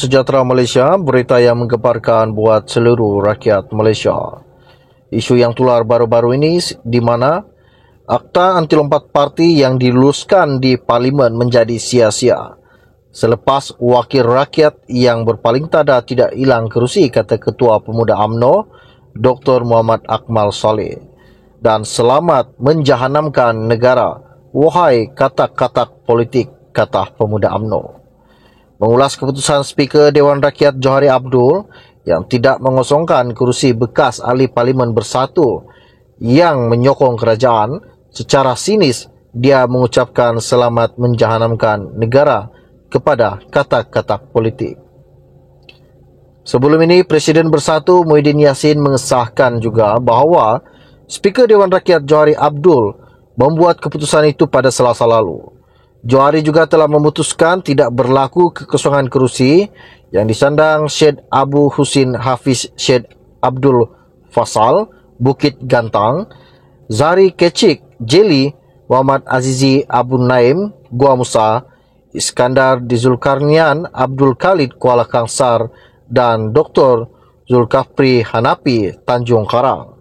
sejahtera Malaysia, berita yang menggemparkan buat seluruh rakyat Malaysia. Isu yang tular baru-baru ini di mana Akta Anti Lompat Parti yang diluluskan di Parlimen menjadi sia-sia. Selepas wakil rakyat yang berpaling tada tidak hilang kerusi, kata Ketua Pemuda UMNO, Dr. Muhammad Akmal Saleh. Dan selamat menjahanamkan negara, wahai katak-katak politik, kata Pemuda UMNO. Mengulas keputusan Speaker Dewan Rakyat Johari Abdul yang tidak mengosongkan kerusi bekas ahli Parlimen Bersatu yang menyokong kerajaan, secara sinis dia mengucapkan selamat menjahanamkan negara kepada katak-katak politik. Sebelum ini, Presiden Bersatu Muhyiddin Yassin mengesahkan juga bahawa Speaker Dewan Rakyat Johari Abdul membuat keputusan itu pada Selasa lalu. Johari juga telah memutuskan tidak berlaku kekosongan kerusi yang disandang Syed Abu Husin Hafiz Syed Abdul Fasal, Bukit Gantang, Zahri Kecik, Jeli, Muhammad Azizi Abu Naim, Gua Musa, Iskandar di Zulkarnian Abdul Khalid Kuala Kangsar, dan Dr. Zulkafli Hanapi Tanjung Karang.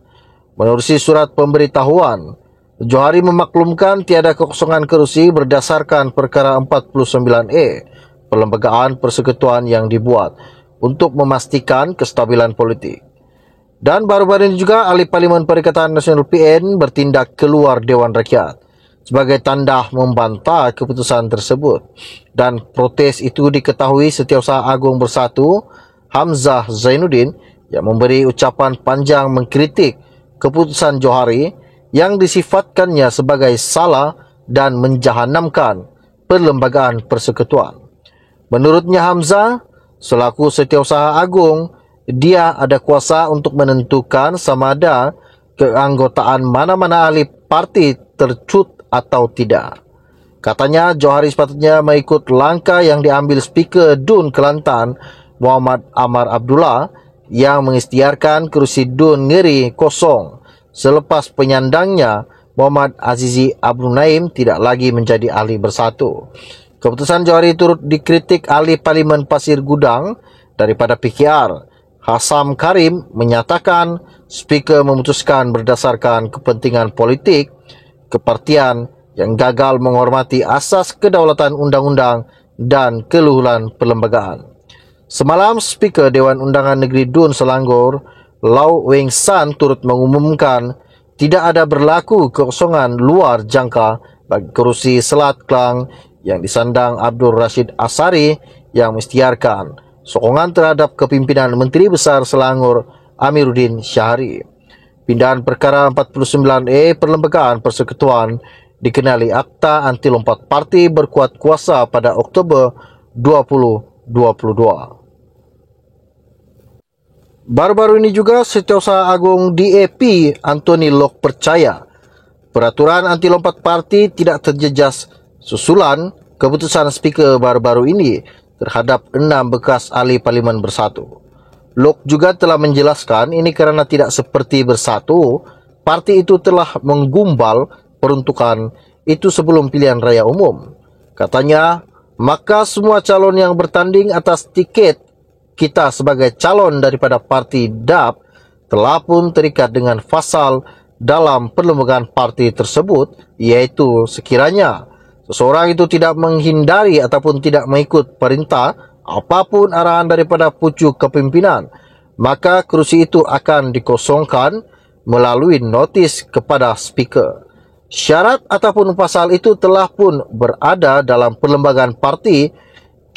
Menerusi surat pemberitahuan, Johari memaklumkan tiada kekosongan kerusi berdasarkan perkara 49A Perlembagaan Persekutuan yang dibuat untuk memastikan kestabilan politik. Dan baru-baru ini juga ahli Parlimen Perikatan Nasional PN bertindak keluar Dewan Rakyat sebagai tanda membantah keputusan tersebut. Dan protes itu diketahui Setiausaha Agung Bersatu Hamzah Zainuddin yang memberi ucapan panjang mengkritik keputusan Johari yang disifatkannya sebagai salah dan menjahanamkan Perlembagaan Persekutuan. Menurutnya Hamzah, selaku Setiausaha Agung, dia ada kuasa untuk menentukan sama ada keanggotaan mana-mana ahli parti tercut atau tidak. Katanya Johari sepatutnya mengikut langkah yang diambil Speaker DUN Kelantan Muhammad Amar Abdullah yang mengisytiharkan kerusi DUN Ngeri kosong selepas penyandangnya Muhammad Azizi Abu Naim tidak lagi menjadi ahli Bersatu. Keputusan Johari turut dikritik ahli Parlimen Pasir Gudang daripada PKR. Hasam Karim menyatakan Speaker memutuskan berdasarkan kepentingan politik kepartian yang gagal menghormati asas kedaulatan undang-undang dan keluhuran perlembagaan. Semalam, Speaker Dewan Undangan Negeri DUN Selangor, Lau Weng San turut mengumumkan tidak ada berlaku kekosongan luar jangka bagi kerusi Selat Klang yang disandang Abdul Rashid Asari yang mengisytiharkan sokongan terhadap kepimpinan Menteri Besar Selangor Amiruddin Syahri. Pindahan perkara 49A Perlembagaan Persekutuan dikenali Akta Anti Lompat Parti berkuat kuasa pada Oktober 2022. Baru-baru ini juga Setiausaha Agung DAP Anthony Lok percaya peraturan anti lompat parti tidak terjejas susulan keputusan Speaker baru-baru ini terhadap 6 bekas ahli Parlimen Bersatu. Lok juga telah menjelaskan ini kerana tidak seperti Bersatu, parti itu telah menggumbal peruntukan itu sebelum pilihan raya umum. Katanya, maka semua calon yang bertanding atas tiket kita sebagai calon daripada parti DAP telah pun terikat dengan fasal dalam perlembagaan parti tersebut, iaitu sekiranya seseorang itu tidak menghindari ataupun tidak mengikut perintah apapun arahan daripada pucuk kepimpinan, maka kerusi itu akan dikosongkan melalui notis kepada Speaker. Syarat ataupun pasal itu telah pun berada dalam perlembagaan parti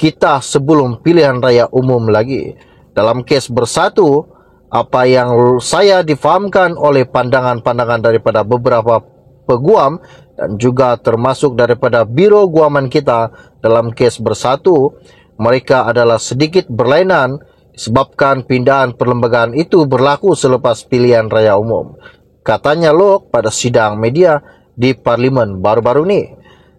kita sebelum pilihan raya umum lagi. Dalam kes Bersatu, apa yang saya difahamkan oleh pandangan-pandangan daripada beberapa peguam dan juga termasuk daripada Biro Guaman kita dalam kes Bersatu, mereka adalah sedikit berlainan disebabkan pindahan perlembagaan itu berlaku selepas pilihan raya umum. Katanya Lok pada sidang media di Parlimen baru-baru ini.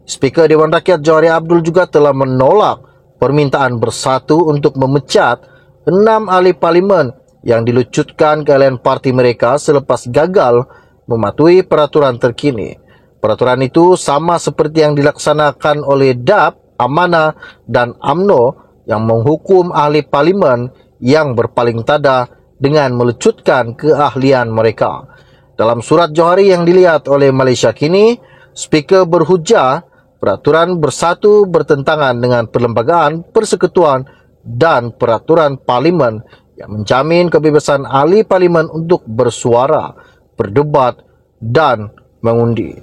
Speaker Dewan Rakyat Johari Abdul juga telah menolak permintaan Bersatu untuk memecat 6 ahli Parlimen yang dilucutkan keahlian parti mereka selepas gagal mematuhi peraturan terkini. Peraturan itu sama seperti yang dilaksanakan oleh DAP, Amanah dan UMNO yang menghukum ahli parlimen yang berpaling tada dengan melecutkan keahlian mereka. Dalam surat Johari yang dilihat oleh Malaysia kini, Speaker berhujah peraturan bersatu bertentangan dengan Perlembagaan Persekutuan dan peraturan parlimen yang menjamin kebebasan ahli parlimen untuk bersuara, berdebat dan mengundi.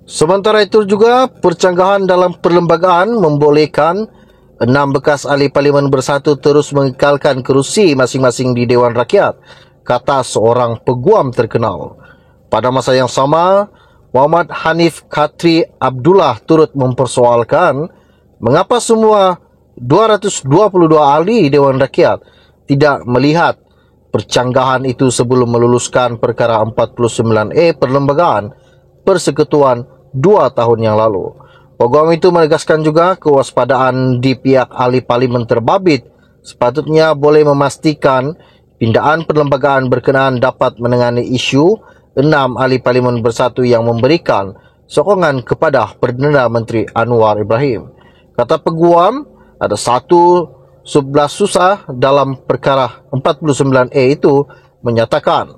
Sementara itu juga, percanggahan dalam perlembagaan membolehkan 6 bekas ahli parlimen bersatu terus mengekalkan kerusi masing-masing di Dewan Rakyat, kata seorang peguam terkenal. Pada masa yang sama, Muhammad Hanif Khatri Abdullah turut mempersoalkan mengapa semua 222 ahli Dewan Rakyat tidak melihat percanggahan itu sebelum meluluskan perkara 49A Perlembagaan Persekutuan 2 tahun yang lalu. Peguam itu menegaskan juga kewaspadaan di pihak ahli parlimen terbabit sepatutnya boleh memastikan pindaan perlembagaan berkenaan dapat menangani isu 6 ahli parlimen bersatu yang memberikan sokongan kepada Perdana Menteri Anwar Ibrahim. Kata peguam, ada satu sebelah susah dalam perkara 49A itu menyatakan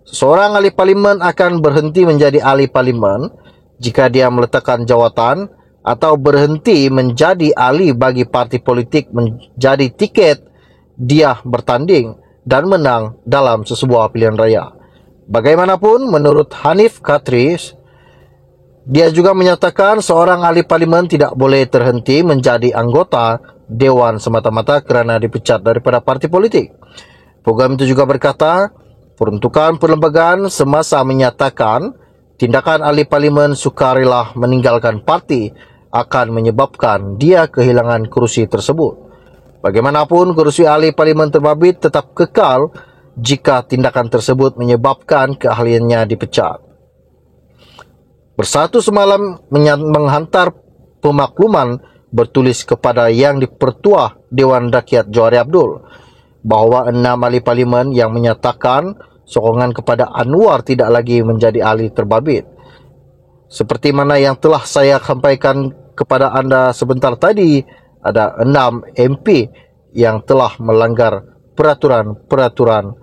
seseorang ahli parlimen akan berhenti menjadi ahli parlimen jika dia meletakkan jawatan atau berhenti menjadi ahli bagi parti politik menjadi tiket dia bertanding dan menang dalam sesebuah pilihan raya. Bagaimanapun, menurut Hanif Khatri, dia juga menyatakan seorang ahli parlimen tidak boleh terhenti menjadi anggota Dewan semata-mata kerana dipecat daripada parti politik. Program itu juga berkata, peruntukan perlembagaan semasa menyatakan tindakan ahli parlimen sukarela meninggalkan parti akan menyebabkan dia kehilangan kerusi tersebut. Bagaimanapun, kerusi ahli parlimen terbabit tetap kekal jika tindakan tersebut menyebabkan keahliannya dipecat. Bersatu semalam menghantar pemakluman bertulis kepada Yang di-Pertua Dewan Rakyat Johari Abdul bahawa 6 ahli parlimen yang menyatakan sokongan kepada Anwar tidak lagi menjadi ahli terbabit. Seperti mana yang telah saya sampaikan kepada anda sebentar tadi, ada 6 MP yang telah melanggar peraturan-peraturan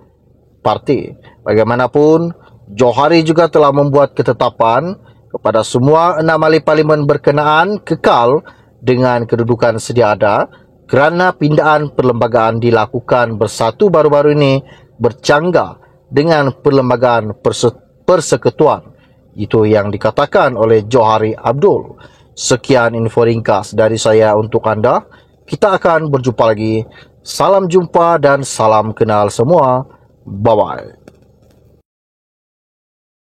parti. Bagaimanapun, Johari juga telah membuat ketetapan kepada semua 6 ahli parlimen berkenaan kekal dengan kedudukan sedia ada kerana pindaan perlembagaan dilakukan bersatu baru-baru ini bercanggah dengan Perlembagaan Persekutuan. Itu yang dikatakan oleh Johari Abdul. Sekian info ringkas dari saya untuk anda. Kita akan berjumpa lagi. Salam jumpa dan salam kenal semua. Bye-bye.